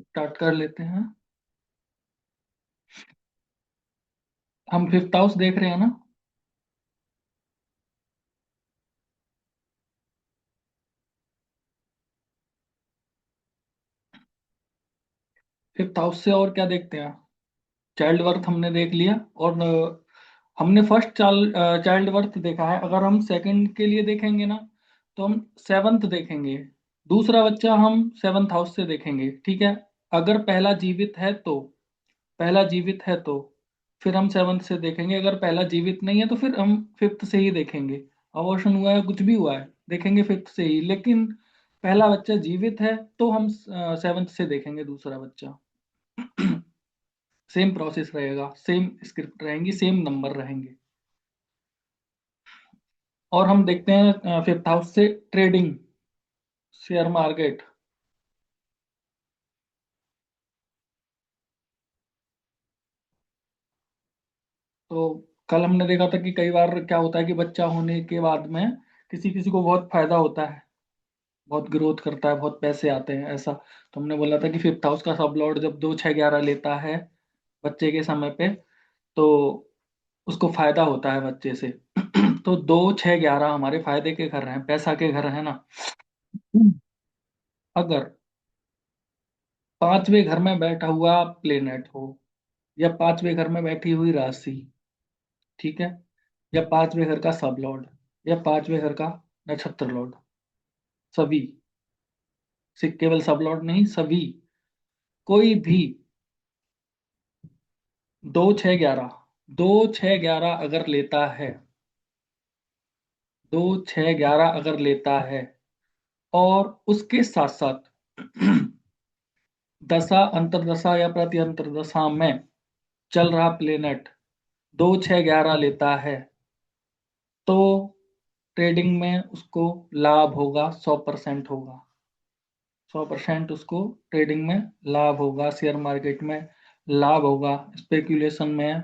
Start कर लेते हैं। हम फिफ्थ हाउस देख रहे हैं ना। फिफ्थ हाउस से और क्या देखते हैं? चाइल्ड बर्थ हमने देख लिया। और हमने फर्स्ट चाइल्ड बर्थ देखा है। अगर हम सेकंड के लिए देखेंगे ना, तो हम सेवंथ देखेंगे। दूसरा बच्चा हम सेवंथ हाउस से देखेंगे, ठीक है। अगर पहला जीवित है तो, पहला जीवित है तो फिर हम सेवंथ से देखेंगे। अगर पहला जीवित नहीं है तो फिर हम फिफ्थ से ही देखेंगे। अबॉर्शन हुआ है, कुछ भी हुआ है, देखेंगे फिफ्थ से ही। लेकिन पहला बच्चा जीवित है तो हम सेवंथ से देखेंगे दूसरा बच्चा। सेम प्रोसेस रहेगा, सेम स्क्रिप्ट रहेंगी, सेम नंबर रहेंगे। और हम देखते हैं फिफ्थ हाउस से ट्रेडिंग, शेयर मार्केट। तो कल हमने देखा था कि कई बार क्या होता है कि बच्चा होने के बाद में किसी किसी को बहुत फायदा होता है, बहुत ग्रोथ करता है, बहुत पैसे आते हैं, ऐसा। तो हमने बोला था कि फिफ्थ हाउस का सब लॉर्ड जब 2 6 11 लेता है बच्चे के समय पे, तो उसको फायदा होता है बच्चे से। तो 2 6 11 हमारे फायदे के घर हैं, पैसा के घर है ना। अगर पांचवें घर में बैठा हुआ प्लेनेट हो, या पांचवें घर में बैठी हुई राशि, ठीक है, या पांचवें घर का सब लॉर्ड, या पांचवें घर का नक्षत्र लॉर्ड, सभी, सिर्फ केवल सब लॉर्ड नहीं, सभी, कोई भी 2 6 11 अगर लेता है, 2 6 11 अगर लेता है, और उसके साथ साथ दशा अंतरदशा या प्रति अंतरदशा में चल रहा प्लेनेट 2 6 11 लेता है, तो ट्रेडिंग में उसको लाभ होगा, 100% होगा। 100% उसको ट्रेडिंग में लाभ होगा, शेयर मार्केट में लाभ होगा, स्पेकुलेशन में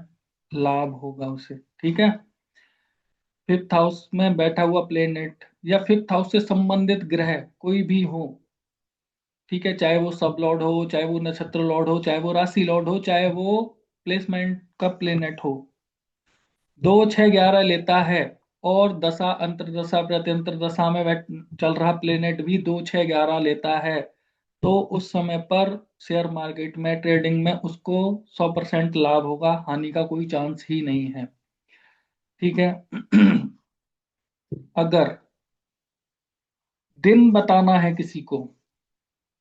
लाभ होगा उसे, ठीक है। फिफ्थ हाउस में बैठा हुआ प्लेनेट या फिफ्थ हाउस से संबंधित ग्रह कोई भी हो, ठीक है, चाहे वो सब लॉर्ड हो, चाहे वो नक्षत्र लॉर्ड हो, चाहे वो राशि लॉर्ड हो, चाहे वो प्लेसमेंट का प्लेनेट हो, 2 6 11 लेता है, और दशा अंतरदशा प्रत्यंतर दशा में चल रहा प्लेनेट भी 2 6 11 लेता है, तो उस समय पर शेयर मार्केट में ट्रेडिंग में उसको 100% लाभ होगा, हानि का कोई चांस ही नहीं है, ठीक है। अगर दिन बताना है किसी को,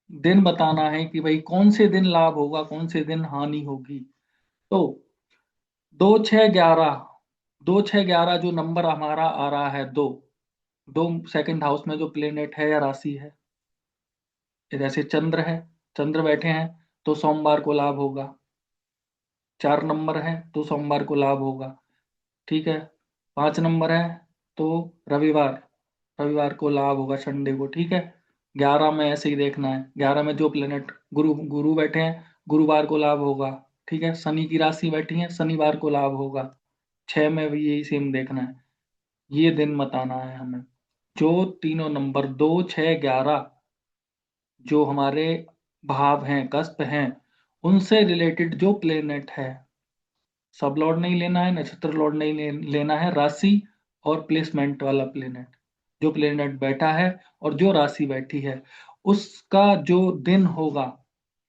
दिन बताना है कि भाई कौन से दिन लाभ होगा, कौन से दिन हानि होगी, तो 2 6 11, 2 6 11 जो नंबर हमारा आ रहा है, दो, दो सेकंड हाउस में जो प्लेनेट है या राशि है, जैसे चंद्र है, चंद्र बैठे हैं तो सोमवार को लाभ होगा। 4 नंबर है तो सोमवार को लाभ होगा, ठीक है। 5 नंबर है तो रविवार, रविवार को लाभ होगा, संडे को, ठीक है। 11 में ऐसे ही देखना है, 11 में जो प्लेनेट गुरु गुरु बैठे हैं, गुरुवार को लाभ होगा, ठीक है। शनि की राशि बैठी है, शनिवार को लाभ होगा। 6 में भी यही सेम देखना है। ये दिन बताना है हमें। जो तीनों नंबर 2 6 11 जो हमारे भाव हैं, कस्प हैं, उनसे रिलेटेड जो प्लेनेट है, सब लॉर्ड नहीं लेना है, नक्षत्र लॉर्ड नहीं लेना है, राशि और प्लेसमेंट वाला प्लेनेट, जो प्लेनेट बैठा है और जो राशि बैठी है, उसका जो दिन होगा,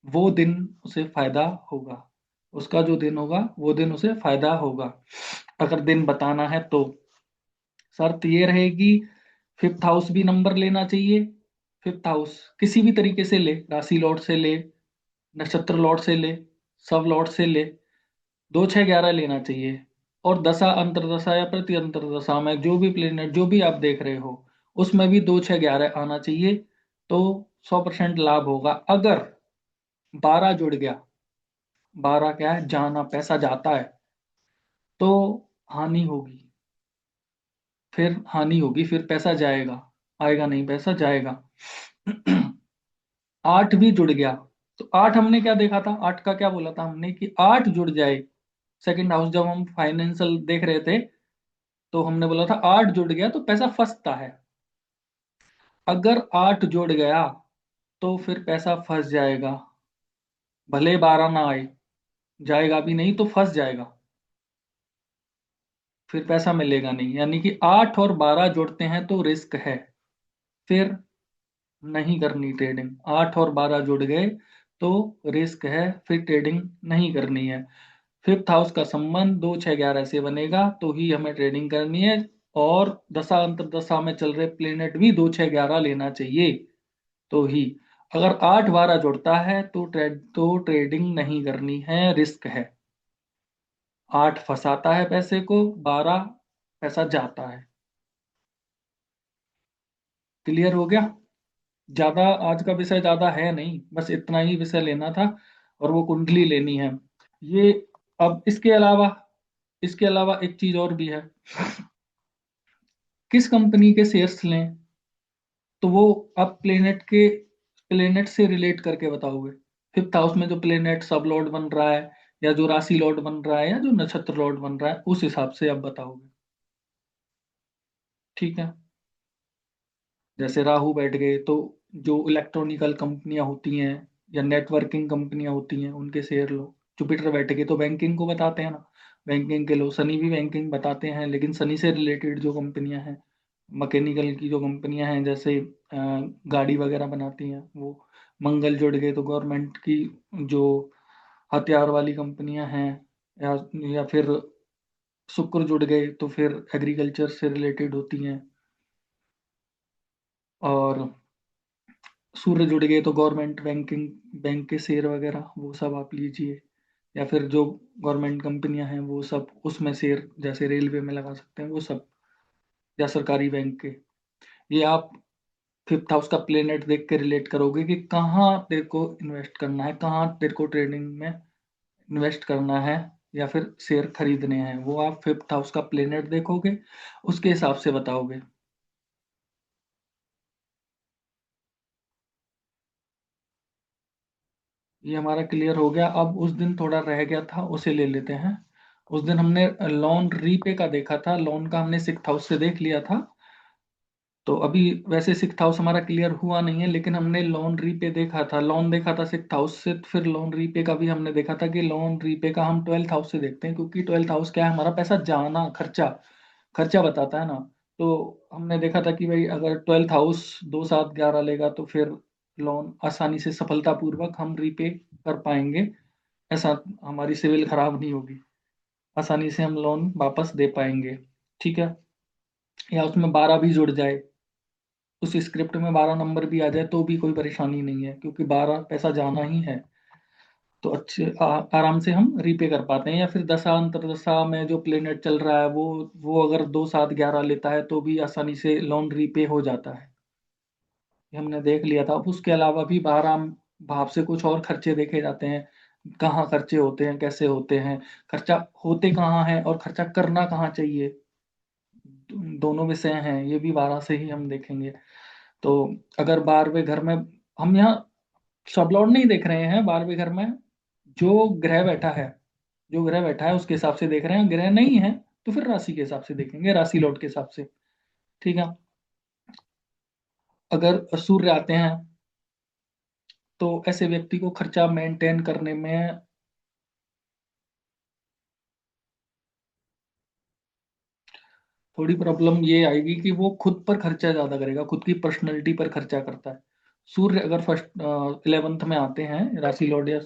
वो दिन उसे फायदा होगा। उसका जो दिन होगा वो दिन उसे फायदा होगा, अगर दिन बताना है तो। शर्त ये रहेगी, फिफ्थ हाउस भी नंबर लेना चाहिए। फिफ्थ हाउस किसी भी तरीके से ले, राशि लॉर्ड से ले, नक्षत्र लॉर्ड से ले, सब लॉर्ड से ले, 2 6 11 लेना चाहिए। और दशा अंतरदशा या प्रति अंतरदशा में जो भी प्लेनेट जो भी आप देख रहे हो, उसमें भी 2 6 11 आना चाहिए, तो 100% लाभ होगा। अगर 12 जुड़ गया, 12 क्या है, जाना, पैसा जाता है, तो हानि होगी, फिर हानि होगी, फिर पैसा जाएगा, आएगा नहीं, पैसा जाएगा। 8 भी जुड़ गया, तो 8 हमने क्या देखा था, 8 का क्या बोला था हमने कि 8 जुड़ जाए। सेकंड हाउस जब हम फाइनेंशियल देख रहे थे, तो हमने बोला था 8 जुड़ गया तो पैसा फंसता है। अगर 8 जुड़ गया तो फिर पैसा फंस जाएगा, भले 12 ना आए, जाएगा भी नहीं तो फंस जाएगा, फिर पैसा मिलेगा नहीं। यानी कि 8 और 12 जुड़ते हैं तो रिस्क है, फिर नहीं करनी ट्रेडिंग। 8 और 12 जुड़ गए तो रिस्क है, फिर ट्रेडिंग नहीं करनी है। फिफ्थ हाउस का संबंध 2 6 11 से बनेगा तो ही हमें ट्रेडिंग करनी है। और दशा अंतरदशा में चल रहे प्लेनेट भी 2 6 11 लेना चाहिए तो ही। अगर 8 12 जुड़ता है तो ट्रेडिंग नहीं करनी है, रिस्क है। 8 फंसाता है पैसे को, 12 पैसा जाता है। क्लियर हो गया? ज्यादा आज का विषय ज्यादा है नहीं, बस इतना ही विषय लेना था, और वो कुंडली लेनी है ये। अब इसके अलावा एक चीज और भी है। किस कंपनी के शेयर्स लें, तो वो आप प्लेनेट से रिलेट करके बताओगे। फिफ्थ हाउस में जो प्लेनेट सब लॉर्ड बन रहा है, या जो राशि लॉर्ड बन रहा है, या जो नक्षत्र लॉर्ड बन रहा है, उस हिसाब से आप बताओगे। ठीक है। जैसे राहु बैठ गए तो जो इलेक्ट्रॉनिकल कंपनियां होती हैं या नेटवर्किंग कंपनियां होती हैं उनके शेयर लो। जुपिटर बैठ गए तो बैंकिंग को बताते हैं ना, बैंकिंग के लो। शनि भी बैंकिंग बताते हैं, लेकिन शनि से रिलेटेड जो कंपनियां हैं, मैकेनिकल की जो कंपनियां हैं, जैसे गाड़ी वगैरह बनाती हैं वो। मंगल जुड़ गए तो गवर्नमेंट की जो हथियार वाली कंपनियां हैं, या फिर शुक्र जुड़ गए तो फिर एग्रीकल्चर से रिलेटेड होती हैं। और सूर्य जुड़ गए तो गवर्नमेंट बैंकिंग, बैंक के शेयर वगैरह वो सब आप लीजिए। या फिर जो गवर्नमेंट कंपनियां हैं वो सब, उसमें शेयर जैसे रेलवे में लगा सकते हैं वो सब, या सरकारी बैंक के। ये आप फिफ्थ हाउस का प्लेनेट देख के रिलेट करोगे कि कहाँ तेरे को इन्वेस्ट करना है, कहाँ तेरे को ट्रेडिंग में इन्वेस्ट करना है, या फिर शेयर खरीदने हैं। वो आप फिफ्थ हाउस का प्लेनेट देखोगे, उसके हिसाब से बताओगे। ये हमारा क्लियर हो गया। अब उस दिन थोड़ा रह गया था, उसे ले लेते हैं। उस दिन हमने लोन रीपे का देखा था, लोन का हमने सिक्स हाउस से देख लिया था। तो अभी वैसे सिक्स हाउस हमारा क्लियर हुआ नहीं है, लेकिन हमने लोन रीपे देखा था, लोन देखा था सिक्स हाउस से। तो फिर लोन रीपे का भी हमने देखा था कि लोन रीपे का हम ट्वेल्थ हाउस से देखते हैं, क्योंकि ट्वेल्थ हाउस क्या है, हमारा पैसा जाना, खर्चा, खर्चा बताता है ना। तो हमने देखा था कि भाई अगर ट्वेल्थ हाउस 2 7 11 लेगा तो फिर लोन आसानी से सफलतापूर्वक हम रीपे कर पाएंगे। ऐसा हमारी सिविल खराब नहीं होगी, आसानी से हम लोन वापस दे पाएंगे। ठीक है। या उसमें 12 भी जुड़ जाए, उस स्क्रिप्ट में 12 नंबर भी आ जाए तो भी कोई परेशानी नहीं है, क्योंकि 12 पैसा जाना ही है। तो आराम से हम रीपे कर पाते हैं। या फिर दशा अंतरदशा में जो प्लेनेट चल रहा है वो अगर 2 7 11 लेता है तो भी आसानी से लोन रीपे हो जाता है। ये हमने देख लिया था। अब उसके अलावा भी 12 भाव से कुछ और खर्चे देखे जाते हैं, कहाँ खर्चे होते हैं, कैसे होते हैं, खर्चा होते कहाँ हैं, और खर्चा करना कहाँ चाहिए। दोनों विषय हैं, ये भी 12 से ही हम देखेंगे। तो अगर 12वें घर में, हम यहाँ सब लॉर्ड नहीं देख रहे हैं, 12वें घर में जो ग्रह बैठा है, जो ग्रह बैठा है उसके हिसाब से देख रहे हैं। ग्रह नहीं है तो फिर राशि के हिसाब से देखेंगे, राशि लॉर्ड के हिसाब से। ठीक है। अगर सूर्य आते हैं तो ऐसे व्यक्ति को खर्चा मेंटेन करने में थोड़ी प्रॉब्लम ये आएगी कि वो खुद पर खर्चा ज्यादा करेगा, खुद की पर्सनैलिटी पर खर्चा करता है। सूर्य अगर फर्स्ट 11th में आते हैं, राशि लॉर्ड, या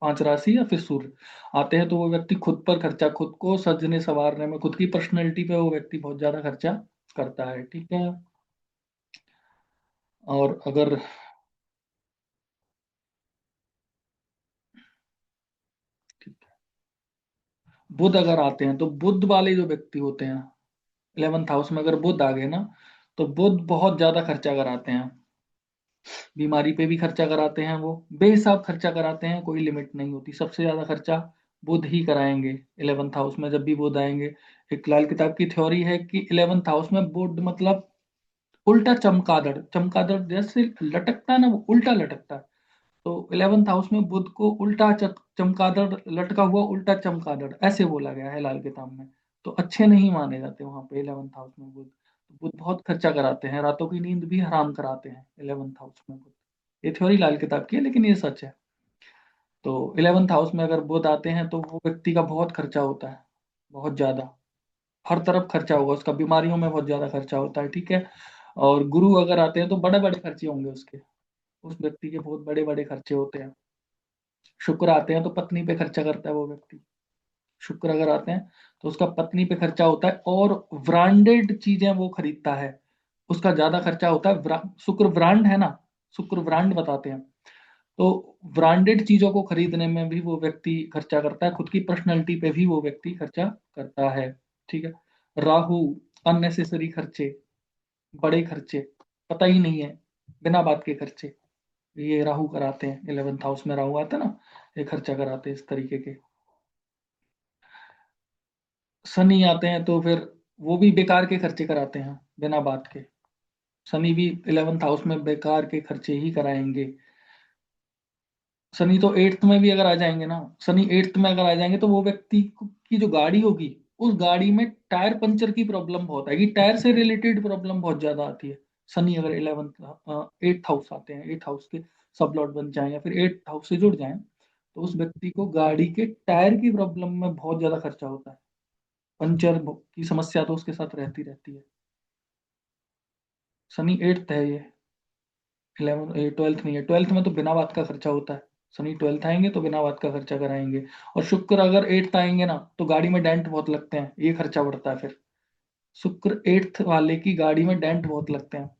5 राशि या फिर सूर्य आते हैं, तो वो व्यक्ति खुद पर खर्चा, खुद को सजने संवारने में, खुद की पर्सनैलिटी पे वो व्यक्ति बहुत ज्यादा खर्चा करता है। ठीक है। और अगर बुध अगर आते हैं, तो बुध वाले जो व्यक्ति होते हैं, 11th हाउस में अगर बुध आ गए ना, तो बुध बहुत ज्यादा खर्चा कराते हैं। बीमारी पे भी खर्चा कराते हैं, वो बेहिसाब खर्चा कराते हैं, कोई लिमिट नहीं होती। सबसे ज्यादा खर्चा बुध ही कराएंगे 11th हाउस में, जब भी बुध आएंगे। एक लाल किताब की थ्योरी है कि 11th हाउस में बुध मतलब उल्टा चमगादड़, चमगादड़ जैसे लटकता है ना, वो उल्टा लटकता है। तो 11th हाउस में बुध को उल्टा चमगादड़, लटका हुआ उल्टा चमगादड़, ऐसे बोला गया है लाल किताब में। तो अच्छे नहीं माने जाते वहां पे 11th हाउस में बुध। बुध बहुत खर्चा कराते हैं, रातों की नींद भी हराम कराते हैं 11th हाउस में बुध। ये थ्योरी लाल किताब की है, लेकिन ये सच है। तो 11th हाउस में अगर बुध आते हैं तो वो व्यक्ति का बहुत खर्चा होता है, बहुत ज्यादा, हर तरफ खर्चा होगा उसका, बीमारियों में बहुत ज्यादा खर्चा होता है, ठीक है। और गुरु अगर आते हैं तो बड़े बड़े खर्चे होंगे उसके, उस व्यक्ति के बहुत बड़े बड़े खर्चे होते हैं। शुक्र आते हैं तो पत्नी पे खर्चा करता है वो व्यक्ति, शुक्र अगर आते हैं तो उसका पत्नी पे खर्चा होता है, और ब्रांडेड चीजें वो खरीदता है, उसका ज्यादा खर्चा होता है। शुक्र ब्रांड है ना, शुक्र ब्रांड बताते हैं, तो ब्रांडेड चीजों को खरीदने में भी वो व्यक्ति खर्चा करता है, खुद की पर्सनैलिटी पे भी वो व्यक्ति खर्चा करता है, ठीक है। राहु, अननेसेसरी खर्चे, बड़े खर्चे, पता ही नहीं है, बिना बात के खर्चे, ये राहु कराते हैं। 11th हाउस में राहु आता है ना, ये खर्चा कराते हैं इस तरीके के। शनि आते हैं तो फिर वो भी बेकार के खर्चे कराते हैं, बिना बात के। शनि भी 11th हाउस में बेकार के खर्चे ही कराएंगे। शनि तो 8th में भी अगर आ जाएंगे ना, शनि 8th में अगर आ जाएंगे तो वो व्यक्ति की जो गाड़ी होगी, उस गाड़ी में टायर पंचर की प्रॉब्लम बहुत आएगी, टायर से रिलेटेड प्रॉब्लम बहुत ज्यादा आती है। शनि अगर 8th हाउस आते हैं, 8th हाउस के सब लॉर्ड बन जाए या फिर 8th हाउस से जुड़ जाए, तो उस व्यक्ति को गाड़ी के टायर की प्रॉब्लम में बहुत ज्यादा खर्चा होता है, पंचर की समस्या तो उसके साथ रहती रहती है। शनि 8th है ये, 12th नहीं है। 12th में तो बिना बात का खर्चा होता है, शनि 12th आएंगे तो बिना बात का खर्चा कराएंगे। और शुक्र अगर 8th आएंगे ना तो गाड़ी में डेंट बहुत लगते हैं, ये खर्चा बढ़ता है फिर। शुक्र 8th वाले की गाड़ी में डेंट बहुत लगते हैं।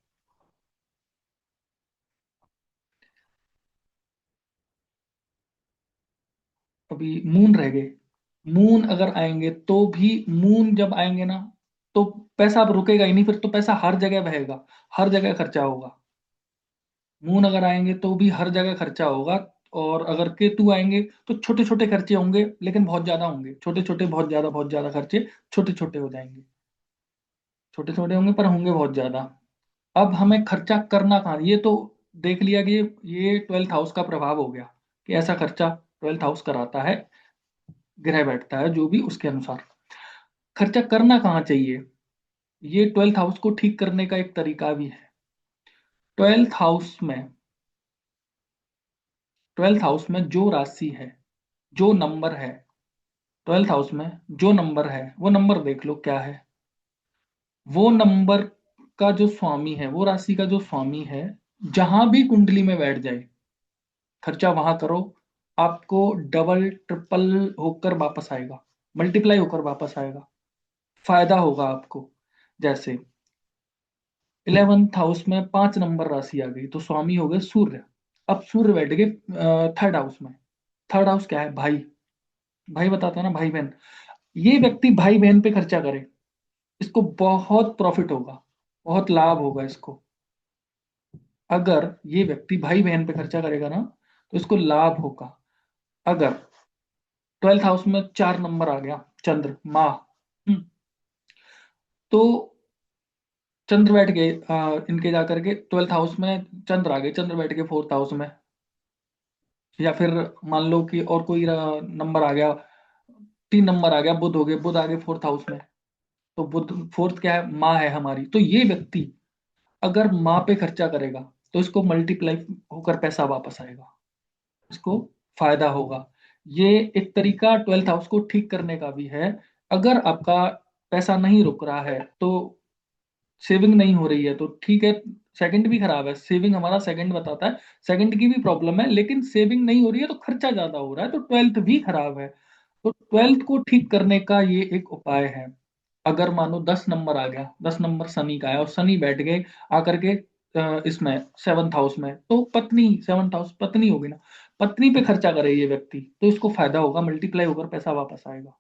अभी मून रह गए, मून अगर आएंगे तो भी, मून जब आएंगे ना तो पैसा अब रुकेगा ही नहीं, फिर तो पैसा हर जगह बहेगा, हर जगह खर्चा होगा। मून अगर आएंगे तो भी हर जगह खर्चा होगा। और अगर केतु आएंगे तो छोटे छोटे खर्चे होंगे, लेकिन बहुत ज्यादा होंगे, छोटे छोटे बहुत ज्यादा खर्चे, छोटे छोटे हो जाएंगे, छोटे छोटे होंगे पर होंगे बहुत ज्यादा। अब हमें खर्चा करना कहाँ, ये तो देख लिया कि ये 12th हाउस का प्रभाव हो गया, कि ऐसा खर्चा 12th हाउस कराता है, ग्रह बैठता है जो भी उसके अनुसार। खर्चा करना कहाँ चाहिए, ये 12th हाउस को ठीक करने का एक तरीका भी है। 12th हाउस में, 12th हाउस में जो राशि है, जो नंबर है, 12th हाउस में जो नंबर है, वो नंबर देख लो क्या है। वो नंबर का जो स्वामी है, वो राशि का जो स्वामी है, जहां भी कुंडली में बैठ जाए, खर्चा वहां करो, आपको डबल ट्रिपल होकर वापस आएगा, मल्टीप्लाई होकर वापस आएगा, फायदा होगा आपको। जैसे 11th हाउस में 5 नंबर राशि आ गई तो स्वामी हो गए सूर्य। अब सूर्य बैठ गए 3rd हाउस में। 3rd हाउस क्या है, भाई, भाई बताता है ना, भाई बहन। ये व्यक्ति भाई बहन पे खर्चा करे, इसको बहुत प्रॉफिट होगा, बहुत लाभ होगा इसको। अगर ये व्यक्ति भाई बहन पे खर्चा करेगा ना तो इसको लाभ होगा। अगर 12th हाउस में 4 नंबर आ गया, चंद्र माह, तो चंद्र बैठ गए इनके जाकर के 12th हाउस में, चंद्र आ गए, चंद्र बैठ गए 4th हाउस में। या फिर मान लो कि और कोई नंबर आ गया, 3 नंबर आ गया, बुध हो गए, बुध आ गए 4th हाउस में। तो बुध, फोर्थ क्या है, माँ है हमारी, तो ये व्यक्ति अगर माँ पे खर्चा करेगा तो इसको मल्टीप्लाई होकर पैसा वापस आएगा, इसको फायदा होगा। ये एक तरीका 12th हाउस को ठीक करने का भी है। अगर आपका पैसा नहीं रुक रहा है तो, सेविंग नहीं हो रही है तो ठीक है, सेकंड भी खराब है, सेविंग हमारा सेकंड बताता है, सेकंड की भी प्रॉब्लम है, लेकिन सेविंग नहीं हो रही है तो खर्चा ज्यादा हो रहा है, तो 12th भी खराब है। तो 12th को ठीक करने का ये एक उपाय है। अगर मानो 10 नंबर आ गया, 10 नंबर शनि का है और शनि बैठ गए आकर के इसमें 7th हाउस में, तो पत्नी, 7th हाउस पत्नी होगी ना, पत्नी पे खर्चा करे ये व्यक्ति तो इसको फायदा होगा, मल्टीप्लाई होकर पैसा वापस आएगा।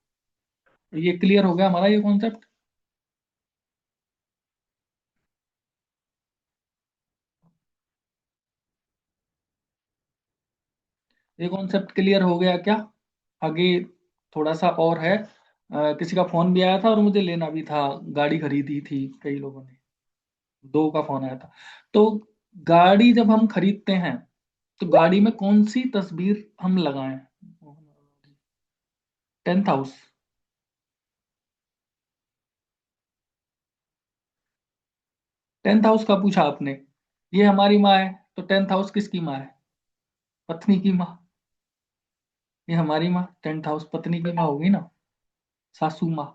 तो ये क्लियर हो गया हमारा ये कॉन्सेप्ट। ये कॉन्सेप्ट क्लियर हो गया क्या? आगे थोड़ा सा और है, किसी का फोन भी आया था और मुझे लेना भी था, गाड़ी खरीदी थी कई लोगों ने, दो का फोन आया था। तो गाड़ी जब हम खरीदते हैं तो गाड़ी में कौन सी तस्वीर हम लगाएं? 10th हाउस, 10th हाउस का पूछा आपने, ये हमारी माँ है तो 10th हाउस किसकी माँ है? पत्नी की माँ। ये हमारी माँ 10th हाउस पत्नी की माँ होगी ना, सासू माँ।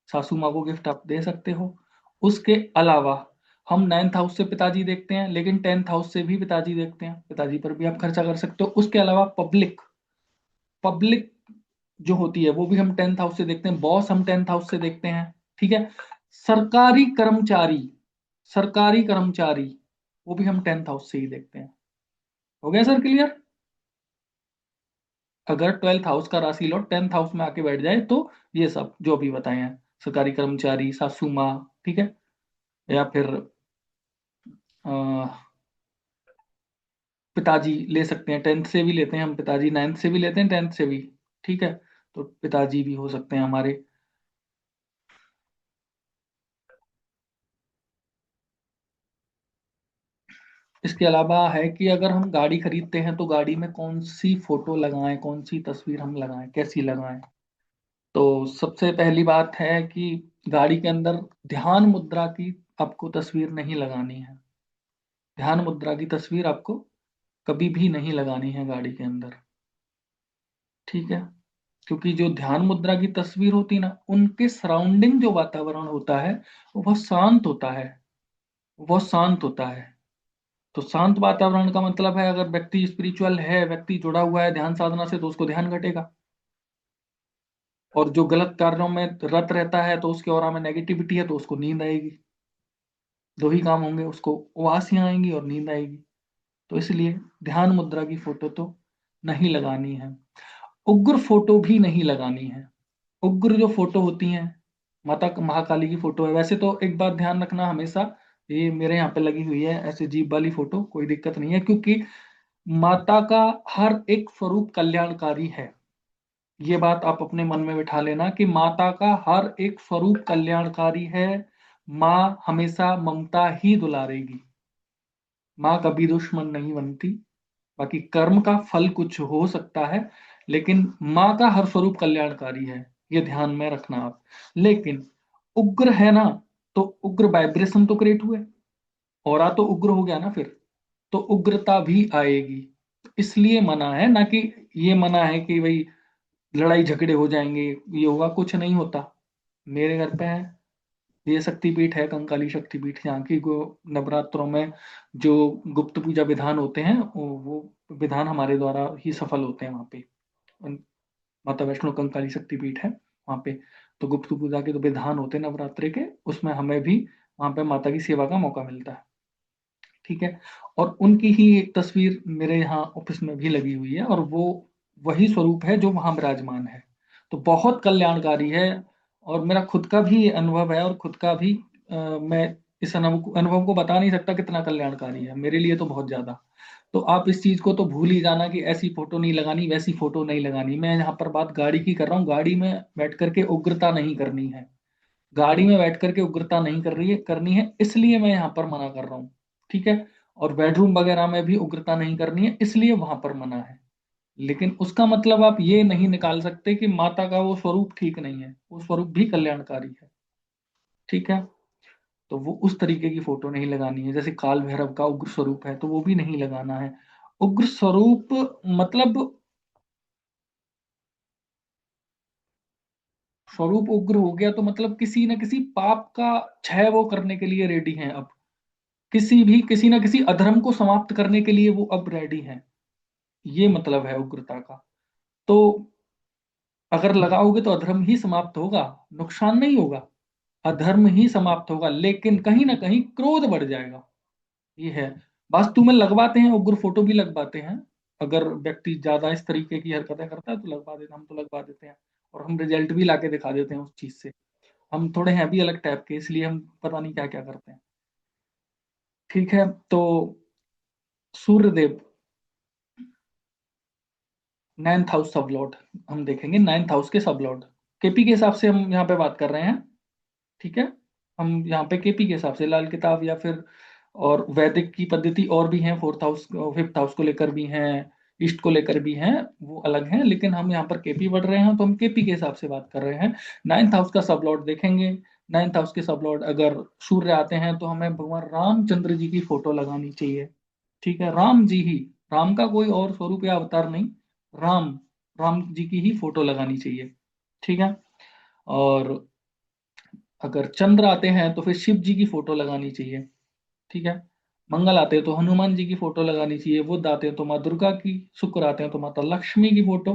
सासू माँ को गिफ्ट आप दे सकते हो। उसके अलावा हम 9th हाउस से पिताजी देखते हैं, लेकिन 10th हाउस से भी पिताजी देखते हैं, पिताजी पर भी आप खर्चा कर सकते हो। उसके अलावा पब्लिक, पब्लिक जो होती है वो भी हम 10th हाउस से देखते हैं, बॉस हम 10th हाउस से देखते हैं। ठीक है। सरकारी कर्मचारी, सरकारी कर्मचारी वो भी हम 10th हाउस से ही देखते हैं। हो गया सर क्लियर? अगर 12th हाउस का राशि लॉर्ड 10th हाउस में आके बैठ जाए तो ये सब जो अभी बताए हैं, सरकारी कर्मचारी, सासू माँ, ठीक है, या फिर अ, पिताजी ले सकते हैं, 10th से भी लेते हैं हम पिताजी, 9th से भी लेते हैं, 10th से भी। ठीक है। तो पिताजी भी हो सकते हैं हमारे। इसके अलावा है कि अगर हम गाड़ी खरीदते हैं तो गाड़ी में कौन सी फोटो लगाएं, कौन सी तस्वीर हम लगाएं, कैसी लगाएं। तो सबसे पहली बात है कि गाड़ी के अंदर ध्यान मुद्रा की आपको तस्वीर नहीं लगानी है। ध्यान मुद्रा की तस्वीर आपको कभी भी नहीं लगानी है गाड़ी के अंदर। ठीक है। क्योंकि जो ध्यान मुद्रा की तस्वीर होती ना, उनके सराउंडिंग जो वातावरण होता है वो बहुत शांत होता है, वो बहुत शांत होता है। तो शांत वातावरण का मतलब है अगर व्यक्ति स्पिरिचुअल है, व्यक्ति जुड़ा हुआ है ध्यान साधना से, तो उसको ध्यान घटेगा। और जो गलत कार्यों में रत रहता है तो उसके ऑरा में नेगेटिविटी है, तो उसको नींद आएगी। दो ही काम होंगे, उसको उबासियां आएंगी और नींद आएगी। तो इसलिए ध्यान मुद्रा की फोटो तो नहीं लगानी है। उग्र फोटो भी नहीं लगानी है। उग्र जो फोटो होती हैं, माता महाकाली की फोटो है, वैसे तो एक बात ध्यान रखना हमेशा, ये मेरे यहाँ पे लगी हुई है ऐसे जीभ वाली फोटो, कोई दिक्कत नहीं है, क्योंकि माता का हर एक स्वरूप कल्याणकारी है। ये बात आप अपने मन में बिठा लेना कि माता का हर एक स्वरूप कल्याणकारी है। माँ हमेशा ममता ही दुलारेगी। माँ कभी दुश्मन नहीं बनती। बाकी कर्म का फल कुछ हो सकता है, लेकिन माँ का हर स्वरूप कल्याणकारी है, ये ध्यान में रखना आप। लेकिन उग्र है ना, तो उग्र वाइब्रेशन तो क्रिएट हुए, औरा तो उग्र हो गया ना फिर, तो उग्रता भी आएगी। इसलिए मना है ना, कि ये मना है कि भाई लड़ाई झगड़े हो जाएंगे, ये होगा, कुछ नहीं होता। मेरे घर पे है, ये शक्तिपीठ है, कंकाली शक्तिपीठ, यहाँ की नवरात्रों में जो गुप्त पूजा विधान होते हैं वो विधान हमारे द्वारा ही सफल होते हैं वहाँ पे। माता वैष्णो कंकाली शक्तिपीठ है वहाँ पे। तो गुप्त पूजा के जो विधान होते हैं नवरात्रि के, उसमें हमें भी वहाँ पे माता की सेवा का मौका मिलता है। ठीक है। और उनकी ही एक तस्वीर मेरे यहाँ ऑफिस में भी लगी हुई है, और वो वही स्वरूप है जो वहां विराजमान है। तो बहुत कल्याणकारी है। और मेरा खुद का भी अनुभव है, और खुद का भी मैं इस अनुभव को बता नहीं सकता कितना कल्याणकारी है मेरे लिए, तो बहुत ज्यादा। तो आप इस चीज को तो भूल ही जाना कि ऐसी फोटो नहीं लगानी, वैसी फोटो नहीं लगानी। मैं यहाँ पर बात गाड़ी की कर रहा हूँ, गाड़ी में बैठ करके उग्रता नहीं करनी है। गाड़ी में बैठ करके उग्रता नहीं करनी है, इसलिए मैं यहाँ पर मना कर रहा हूँ। ठीक है। और बेडरूम वगैरह में भी उग्रता नहीं करनी है, इसलिए वहां पर मना है। लेकिन उसका मतलब आप ये नहीं निकाल सकते कि माता का वो स्वरूप ठीक नहीं है, वो स्वरूप भी कल्याणकारी है। ठीक है। तो वो उस तरीके की फोटो नहीं लगानी है। जैसे काल भैरव का उग्र स्वरूप है तो वो भी नहीं लगाना है। उग्र स्वरूप मतलब, स्वरूप उग्र हो गया तो मतलब किसी न किसी पाप का क्षय वो करने के लिए रेडी हैं अब। किसी ना किसी अधर्म को समाप्त करने के लिए वो अब रेडी हैं। ये मतलब है उग्रता का। तो अगर लगाओगे तो अधर्म ही समाप्त होगा, नुकसान नहीं होगा, अधर्म ही समाप्त होगा, लेकिन कहीं ना कहीं क्रोध बढ़ जाएगा। ये है। वास्तु में लगवाते हैं, उग्र फोटो भी लगवाते हैं। अगर व्यक्ति ज्यादा इस तरीके की हरकतें करता है तो लगवा देते हैं, हम तो लगवा देते हैं। और हम रिजल्ट भी लाके दिखा देते हैं उस चीज से। हम थोड़े हैं भी अलग टाइप के, इसलिए हम पता नहीं क्या क्या करते हैं। ठीक है। तो सूर्यदेव 9th हाउस सब लॉर्ड, हम देखेंगे 9th हाउस के सब लॉर्ड। केपी के हिसाब से हम यहाँ पे बात कर रहे हैं। ठीक है। हम यहाँ पे केपी के हिसाब से लाल किताब या फिर, और वैदिक की पद्धति और भी हैं, 4th हाउस 5th हाउस को लेकर भी हैं, ईस्ट को लेकर भी हैं, वो अलग हैं। लेकिन हम यहाँ पर केपी पढ़ रहे हैं तो हम केपी के हिसाब से बात कर रहे हैं। 9th हाउस का सब लॉर्ड देखेंगे। 9th हाउस के सब लॉर्ड अगर सूर्य आते हैं तो हमें भगवान रामचंद्र जी की फोटो लगानी चाहिए। ठीक है, राम जी ही, राम का कोई और स्वरूप या अवतार नहीं, राम, राम जी की ही फोटो लगानी चाहिए। ठीक है। और अगर चंद्र आते हैं तो फिर शिव जी की फोटो लगानी चाहिए। ठीक है। मंगल आते हैं तो हनुमान जी की फोटो लगानी चाहिए। बुध आते हैं तो माँ दुर्गा की। शुक्र आते हैं तो माता लक्ष्मी की फोटो,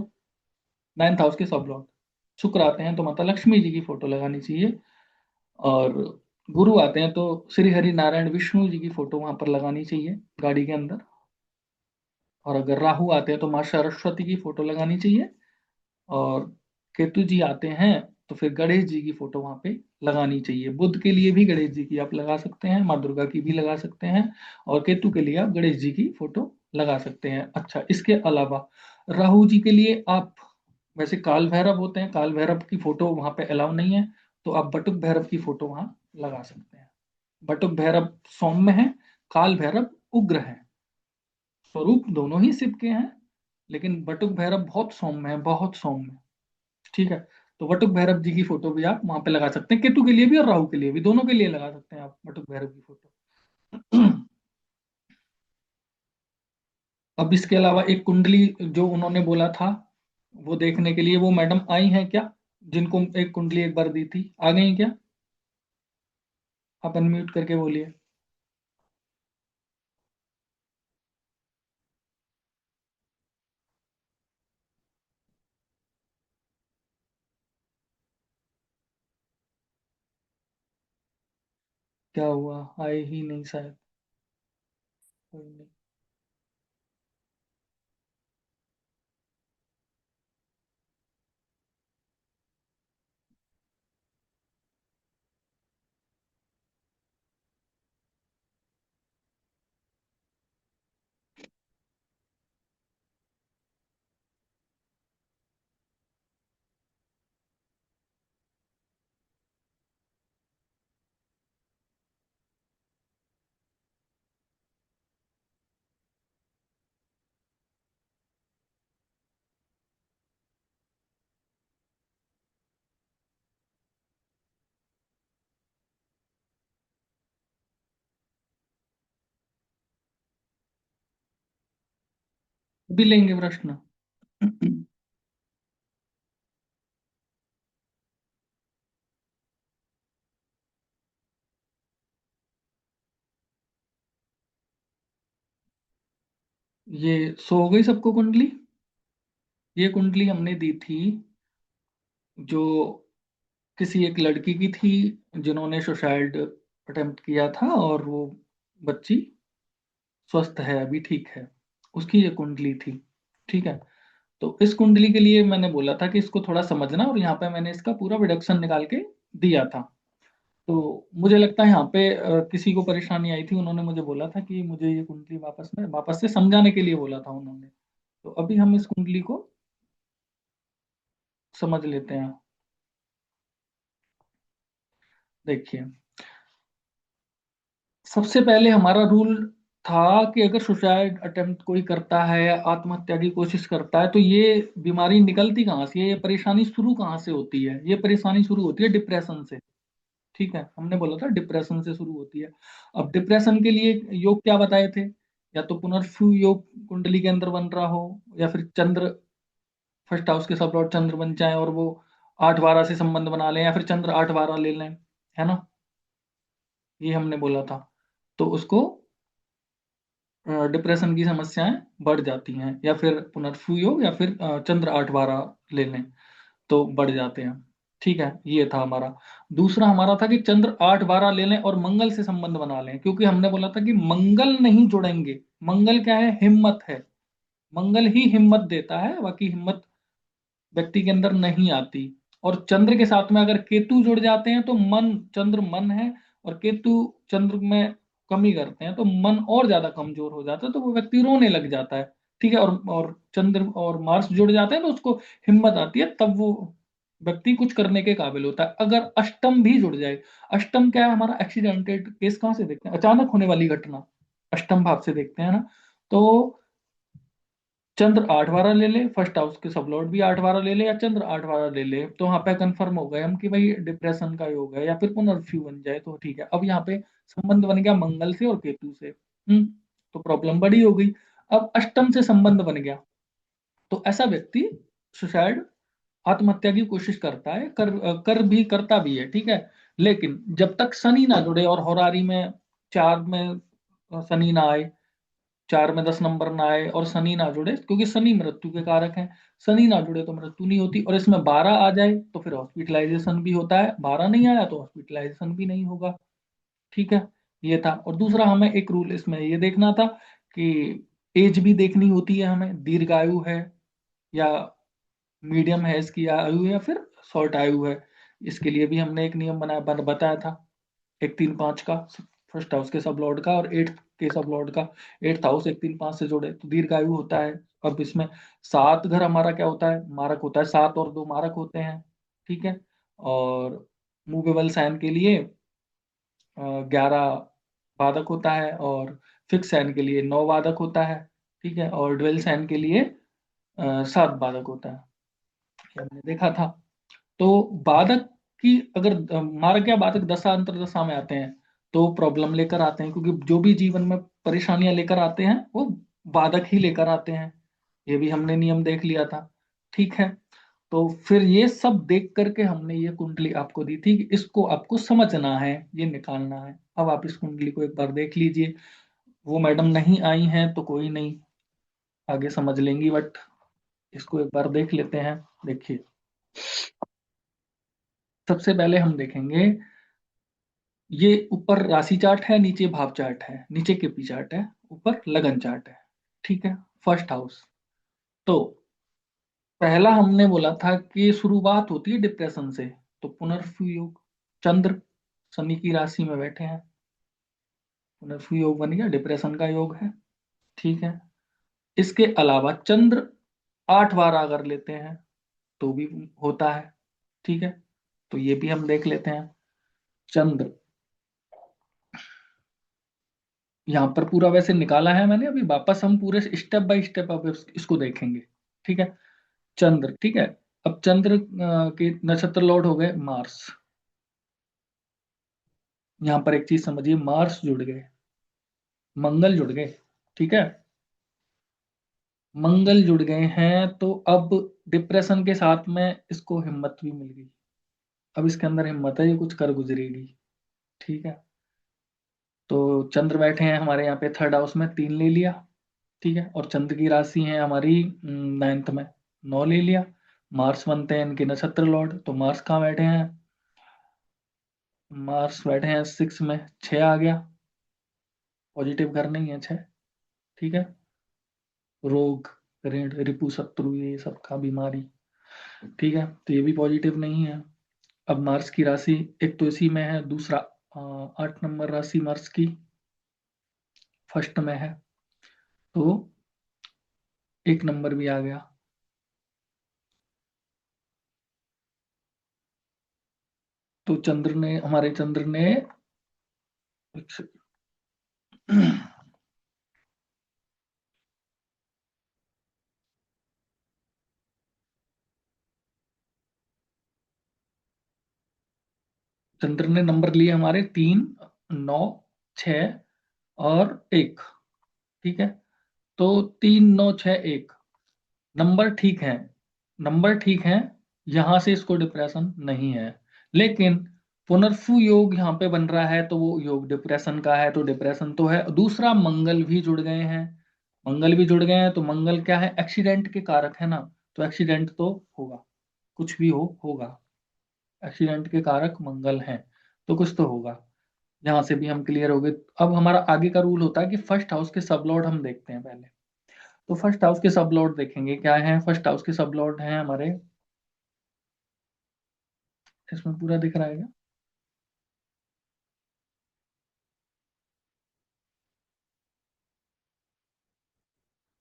नाइन्थ हाउस के सब लॉर्ड। शुक्र आते हैं तो माता लक्ष्मी जी की फोटो लगानी चाहिए। और गुरु आते हैं तो श्री हरि नारायण विष्णु जी की फोटो वहां पर लगानी चाहिए गाड़ी के अंदर। और अगर राहु आते हैं तो माँ सरस्वती की फोटो लगानी चाहिए। और केतु जी आते हैं तो फिर गणेश जी की फोटो वहां पे लगानी चाहिए। बुध के लिए भी गणेश जी की आप लगा सकते हैं, माँ दुर्गा की भी लगा सकते हैं। और केतु के लिए आप गणेश जी की फोटो लगा सकते हैं। अच्छा, इसके अलावा राहु जी के लिए आप, वैसे काल भैरव होते हैं, काल भैरव की फोटो वहां पे अलाउ नहीं है, तो आप बटुक भैरव की फोटो वहां लगा सकते हैं। बटुक भैरव सौम्य है, काल भैरव उग्र है। स्वरूप दोनों ही शिव के हैं, लेकिन बटुक भैरव बहुत सौम्य है, बहुत सौम्य। ठीक है। तो बटुक भैरव जी की फोटो भी आप वहां पे लगा सकते हैं, केतु के लिए भी और राहु के लिए भी, दोनों के लिए लगा सकते हैं आप बटुक भैरव की फोटो। अब इसके अलावा एक कुंडली जो उन्होंने बोला था वो देखने के लिए, वो मैडम आई हैं क्या, जिनको एक कुंडली एक बार दी थी, आ गई क्या? आप अनम्यूट करके बोलिए। क्या हुआ, आए ही नहीं शायद। कोई नहीं। अभी लेंगे प्रश्न। ये सो हो गई सबको कुंडली। ये कुंडली हमने दी थी जो किसी एक लड़की की थी, जिन्होंने सुसाइड अटेम्प्ट किया था, और वो बच्ची स्वस्थ है, अभी ठीक है। उसकी ये कुंडली थी। ठीक है। तो इस कुंडली के लिए मैंने बोला था कि इसको थोड़ा समझना, और यहाँ पे मैंने इसका पूरा रिडक्शन निकाल के दिया था। तो मुझे लगता है यहाँ पे किसी को परेशानी आई थी, उन्होंने मुझे बोला था कि मुझे ये कुंडली वापस से समझाने के लिए बोला था उन्होंने। तो अभी हम इस कुंडली को समझ लेते हैं। देखिए, सबसे पहले हमारा रूल था कि अगर सुसाइड अटेम्प्ट कोई करता है या आत्महत्या की कोशिश करता है, तो ये बीमारी निकलती कहाँ से है, ये परेशानी शुरू कहाँ से होती है? ये परेशानी शुरू होती है डिप्रेशन से। ठीक है, हमने बोला था डिप्रेशन से शुरू होती है। अब डिप्रेशन के लिए योग क्या बताए थे? या तो पुनर्फू योग कुंडली के अंदर बन रहा हो, या फिर चंद्र फर्स्ट हाउस के सब लॉर्ड चंद्र बन जाए और वो 8/12 से संबंध बना लें, या फिर चंद्र 8/12 ले लें, है ना? ये हमने बोला था। तो उसको डिप्रेशन की समस्याएं बढ़ जाती हैं, या फिर पुनर्फू योग, या फिर चंद्र 8/12 ले लें तो बढ़ जाते हैं। ठीक है, ये था हमारा। दूसरा हमारा था कि चंद्र 8/12 ले लें और मंगल से संबंध बना लें, क्योंकि हमने बोला था कि मंगल नहीं जुड़ेंगे। मंगल क्या है? हिम्मत है। मंगल ही हिम्मत देता है, बाकी हिम्मत व्यक्ति के अंदर नहीं आती। और चंद्र के साथ में अगर केतु जुड़ जाते हैं तो मन, चंद्र मन है, और केतु चंद्र में कमी करते हैं तो मन और ज्यादा कमजोर हो जाता है, तो वो व्यक्ति रोने लग जाता है। ठीक है। और चंद्र और मार्स जुड़ जाते हैं तो उसको हिम्मत आती है, तब वो व्यक्ति कुछ करने के काबिल होता है। अगर अष्टम भी जुड़ जाए, अष्टम क्या है हमारा? एक्सीडेंटेड केस कहाँ से देखते हैं? अचानक होने वाली घटना, अष्टम भाव से देखते हैं ना। तो चंद्र 8/12 ले ले, फर्स्ट हाउस के सब लॉर्ड भी 8/12 ले ले, या चंद्र 8/12 ले ले, तो वहां पे कंफर्म हो गए हम कि भाई डिप्रेशन का योग है, या फिर पुनर्फ्यू बन जाए तो ठीक है। अब यहाँ पे संबंध बन गया मंगल से और केतु से। तो प्रॉब्लम बड़ी हो गई। अब अष्टम से संबंध बन गया, तो ऐसा व्यक्ति सुसाइड, आत्महत्या की कोशिश करता है, करता भी है, ठीक है। लेकिन जब तक शनि ना जुड़े और होरारी में 4 में शनि ना आए, 4 में 10 नंबर ना आए और शनि ना जुड़े, क्योंकि शनि मृत्यु के कारक है, शनि ना जुड़े तो मृत्यु नहीं होती, और इसमें 12 आ जाए तो फिर हॉस्पिटलाइजेशन भी होता है, 12 नहीं आया तो हॉस्पिटलाइजेशन भी नहीं होगा, ठीक है। ये था। और दूसरा हमें एक रूल इसमें ये देखना था कि एज भी देखनी होती है हमें, दीर्घायु है या मीडियम है इसकी आयु, या फिर शॉर्ट आयु है। इसके लिए भी हमने एक नियम बताया था, 1 3 5 का, फर्स्ट हाउस के सब लॉर्ड का और एट्थ के सब लॉर्ड का। एट्थ हाउस 1 3 5 से जोड़े तो दीर्घायु होता है। अब इसमें 7 घर हमारा क्या होता है, मारक होता है, 7 और 2 मारक होते हैं, ठीक है। और मूवेबल साइन के लिए 11 वादक होता है, और फिक्स साइन के लिए 9 वादक होता है, ठीक है। और ड्वेल साइन के लिए 7 वादक होता है, ये हमने देखा था। तो बाधक की अगर मार्ग या बाधक दशा अंतर दशा में आते हैं तो प्रॉब्लम लेकर आते हैं, क्योंकि जो भी जीवन में परेशानियां लेकर आते हैं वो बाधक ही लेकर आते हैं, ये भी हमने नियम देख लिया था, ठीक है। तो फिर ये सब देख करके हमने ये कुंडली आपको दी थी कि इसको आपको समझना है, ये निकालना है। अब आप इस कुंडली को एक बार देख लीजिए, वो मैडम नहीं आई हैं तो कोई नहीं, आगे समझ लेंगी, बट इसको एक बार देख लेते हैं। देखिए, सबसे पहले हम देखेंगे, ये ऊपर राशि चार्ट है, नीचे भाव चार्ट है, नीचे केपी चार्ट है, ऊपर लगन चार्ट है, ठीक है। फर्स्ट हाउस, तो पहला हमने बोला था कि शुरुआत होती है डिप्रेशन से, तो पुनर्फु योग, चंद्र शनि की राशि में बैठे हैं, पुनर्फु योग बन गया, डिप्रेशन का योग है, ठीक है। इसके अलावा चंद्र 8 बार अगर लेते हैं तो भी होता है, ठीक है। तो ये भी हम देख लेते हैं। चंद्र यहाँ पर पूरा वैसे निकाला है मैंने, अभी वापस हम पूरे स्टेप बाय स्टेप अब इसको देखेंगे, ठीक है। चंद्र, ठीक है। अब चंद्र के नक्षत्र लॉर्ड हो गए मार्स, यहाँ पर एक चीज समझिए, मार्स जुड़ गए, मंगल जुड़ गए, ठीक है। मंगल जुड़ गए हैं तो अब डिप्रेशन के साथ में इसको हिम्मत भी मिल गई, अब इसके अंदर हिम्मत है, ये कुछ कर गुजरेगी, ठीक है। तो चंद्र बैठे हैं हमारे यहाँ पे थर्ड हाउस में, 3 ले लिया, ठीक है। और चंद्र की राशि है हमारी 9th में, 9 ले लिया। मार्स बनते हैं इनके नक्षत्र लॉर्ड, तो मार्स कहाँ बैठे हैं, मार्स बैठे हैं 6 में, 6 आ गया, पॉजिटिव घर नहीं है 6, ठीक है। रोग, ऋण, रिपु, शत्रु, ये सब का बीमारी, ठीक है, तो ये भी पॉजिटिव नहीं है। अब मार्स की राशि एक तो इसी में है, दूसरा 8 नंबर राशि मार्स की फर्स्ट में है, तो 1 नंबर भी आ गया। तो चंद्र ने, हमारे चंद्र ने चंद्र ने नंबर लिए हमारे 3, 9, 6 और 1, ठीक है। तो 3 9 6 1 नंबर ठीक है, नंबर ठीक है, यहां से इसको डिप्रेशन नहीं है। लेकिन पुनर्फु योग यहाँ पे बन रहा है तो वो योग डिप्रेशन का है, तो डिप्रेशन तो है। दूसरा, मंगल भी जुड़ गए हैं, मंगल भी जुड़ गए हैं, तो मंगल क्या है, एक्सीडेंट के कारक है ना, तो एक्सीडेंट तो होगा, कुछ भी होगा, एक्सीडेंट के कारक मंगल हैं, तो कुछ तो होगा। यहाँ से भी हम क्लियर हो गए। अब हमारा आगे का रूल होता है कि फर्स्ट हाउस के सब लॉर्ड हम देखते हैं पहले। तो फर्स्ट हाउस के सब लॉर्ड देखेंगे क्या है, फर्स्ट हाउस के सब लॉर्ड हैं हमारे, इसमें पूरा दिख रहा है क्या?